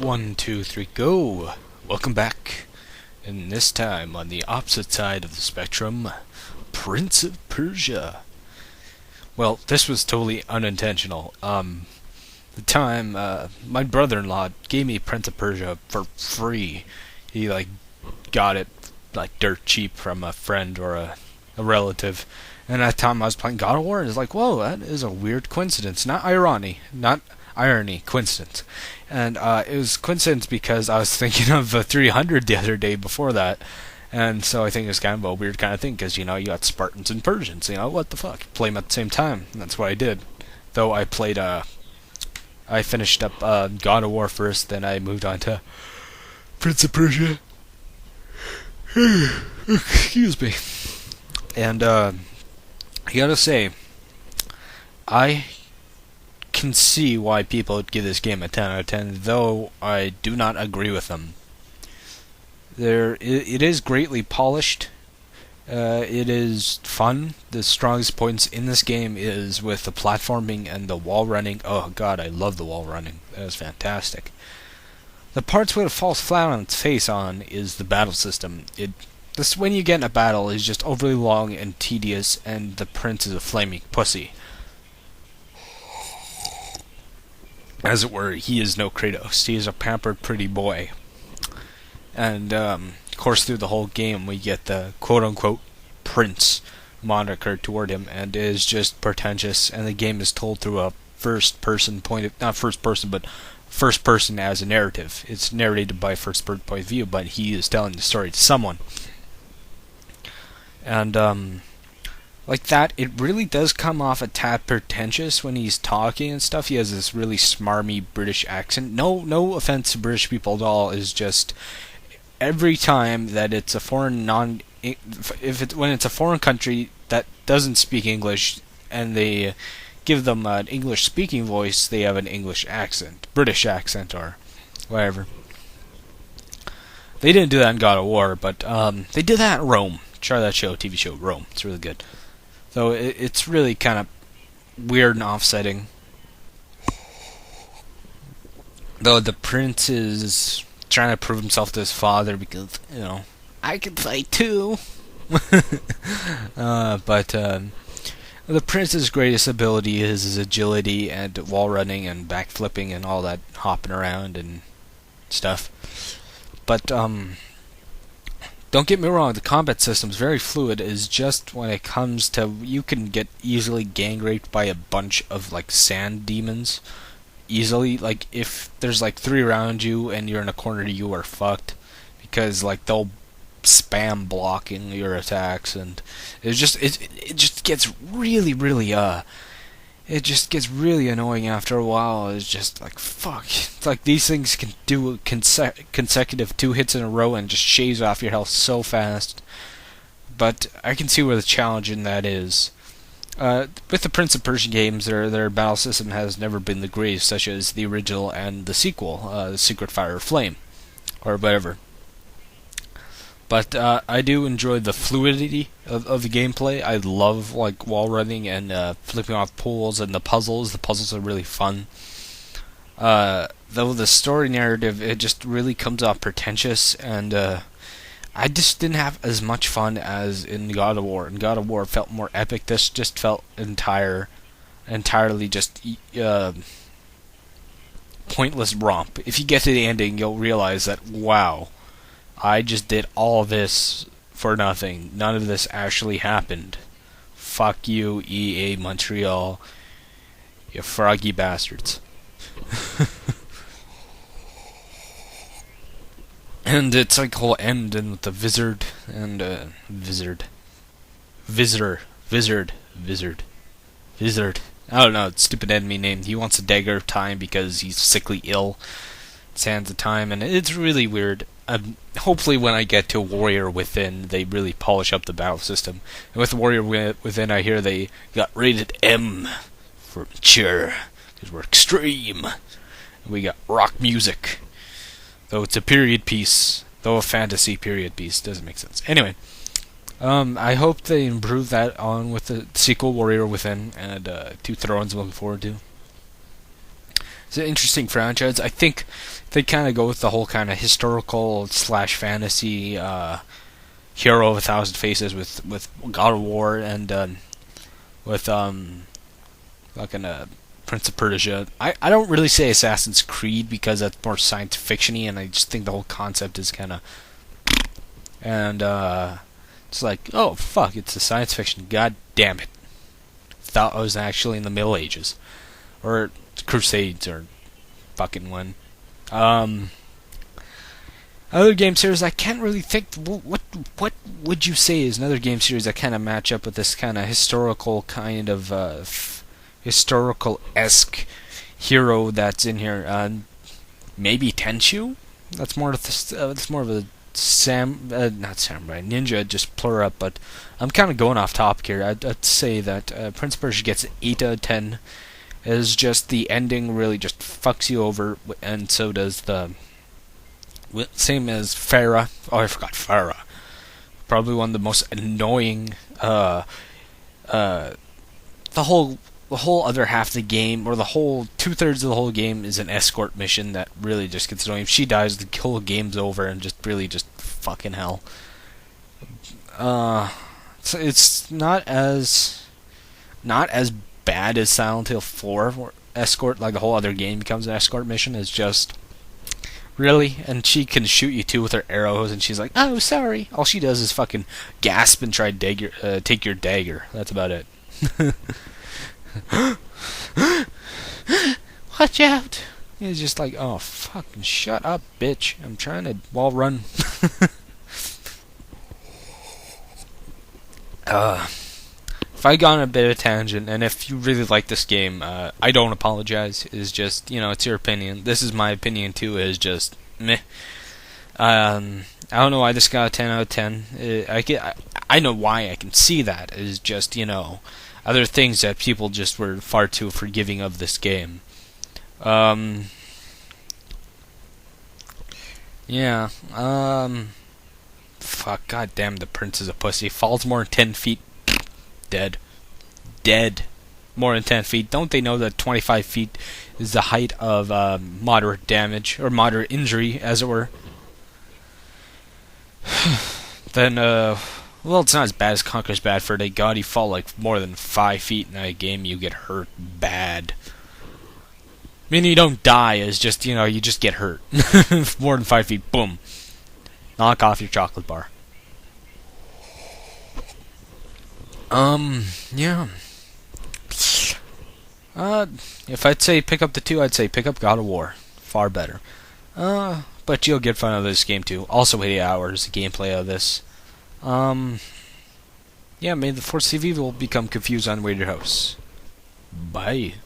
One, two, three, go! Welcome back. And this time, on the opposite side of the spectrum, Prince of Persia. Well, this was totally unintentional. The time, my brother-in-law gave me Prince of Persia for free. He, got it, dirt cheap from a friend or a relative. And at the time I was playing God of War, and it's like, whoa, that is a weird coincidence. Not irony, coincidence. And it was coincidence because I was thinking of 300 the other day before that. And so I think it's kind of a weird kind of thing, because, you got Spartans and Persians, what the fuck? Play them at the same time. And that's what I did. Though I played, I finished up God of War first, then I moved on to Prince of Persia. Excuse me. And, I gotta say, I can see why people would give this game a 10 out of 10, though I do not agree with them. It is greatly polished. It is fun. The strongest points in this game is with the platforming and the wall running. Oh god, I love the wall running. That is fantastic. The parts where it falls flat on its face on is the battle system. This when you get in a battle is just overly long and tedious, and the prince is a flaming pussy. As it were, he is no Kratos. He is a pampered pretty boy. And, of course, through the whole game, we get the quote-unquote prince moniker toward him, and it is just pretentious, and the game is told through a first-person not first-person, but first-person as a narrative. It's narrated by first-person point of view, but he is telling the story to someone. And, like that, it really does come off a tad pretentious when he's talking and stuff. He has this really smarmy British accent. No offense to British people at all. It's just every time that it's a foreign when it's a foreign country that doesn't speak English and they give them an English speaking voice, they have an English accent, British accent or whatever. They didn't do that in God of War, but they did that in Rome. Try that TV show, Rome. It's really good. Though it's really kind of weird and offsetting. Though the prince is trying to prove himself to his father because, I can fight too. But the prince's greatest ability is his agility and wall running and backflipping and all that hopping around and stuff. But, don't get me wrong, the combat system's very fluid. It's just when it comes to, you can get easily gang raped by a bunch of, sand demons. Easily, if there's, 3 around you and you're in a corner, you are fucked. Because, they'll spam blocking your attacks, and it just gets really, really, it just gets really annoying after a while. It's just fuck. It's these things can do consecutive 2 hits in a row and just shave off your health so fast. But I can see where the challenge in that is. With the Prince of Persia games, their battle system has never been the greatest, such as the original and the sequel, The Secret Fire of Flame, or whatever. But I do enjoy the fluidity of the gameplay. I love wall running and flipping off pools and the puzzles. The puzzles are really fun. Though the story narrative, it just really comes off pretentious, and I just didn't have as much fun as in God of War. In God of War, it felt more epic. This just felt entirely just pointless romp. If you get to the ending, you'll realize that, wow, I just did all this for nothing. None of this actually happened. Fuck you, EA Montreal. You froggy bastards. And it's whole ending with the wizard and Visitor. I don't know, it's stupid enemy name. He wants a dagger of time because he's sickly ill. Sands of time, and it's really weird. Hopefully when I get to Warrior Within, they really polish up the battle system. And with Warrior Within, I hear they got rated M for mature, because we're extreme. And we got rock music. Though it's a period piece, though a fantasy period piece, doesn't make sense. Anyway, I hope they improve that on with the sequel, Warrior Within, and Two Thrones I'm looking forward to. It's an interesting franchise. I think they kind of go with the whole kind of historical slash fantasy hero of a thousand faces with God of War and with fucking Prince of Persia. I don't really say Assassin's Creed because that's more science fictiony, and I just think the whole concept is kind of and it's like, oh fuck, it's a science fiction. God damn it! Thought I was actually in the Middle Ages or Crusades or fucking when. Other game series I can't really think. What would you say is another game series that kind of match up with this kind of historical kind of historical-esque hero that's in here? Maybe Tenchu. That's more of that's more of a not samurai ninja, just plural up. But I'm kind of going off topic here. I'd say that Prince of Persia gets 8 out of 10. Is just the ending really just fucks you over, and so does the same as Farah. Oh, I forgot Farah. Probably one of the most annoying. The whole other half of the game, or the whole 2/3 of the whole game, is an escort mission that really just gets annoying. If she dies, the whole game's over, and just really just fucking hell. So it's not as bad as Silent Hill 4, where escort, like the whole other game becomes an escort mission. Is just really, and she can shoot you too with her arrows, and she's like, "Oh, sorry." All she does is fucking gasp and try to take your dagger. That's about it. Watch out! He's just like, "Oh, fucking shut up, bitch! I'm trying to wall run." If I got on a bit of a tangent, and if you really like this game, I don't apologize. It's just, it's your opinion. This is my opinion too. Is just meh. I don't know why this got a 10 out of 10. I know why. I can see that. It's just, other things that people just were far too forgiving of this game. Yeah. Fuck. Goddamn, the prince is a pussy. Falls more than 10 feet. Dead. More than 10 feet. Don't they know that 25 feet is the height of moderate damage, or moderate injury, as it were? Then, well, it's not as bad as Conker's Bad Fur Day. God, you fall like more than 5 feet in that game, you get hurt bad. I mean, you don't die, it's just, you just get hurt. More than 5 feet, boom. Knock off your chocolate bar. Yeah. If I'd say pick up the 2, I'd say pick up God of War. Far better. But you'll get fun out of this game too. Also 8 hours, the gameplay of this. Yeah, may the Force of Evil become confused on the way to your house. Bye.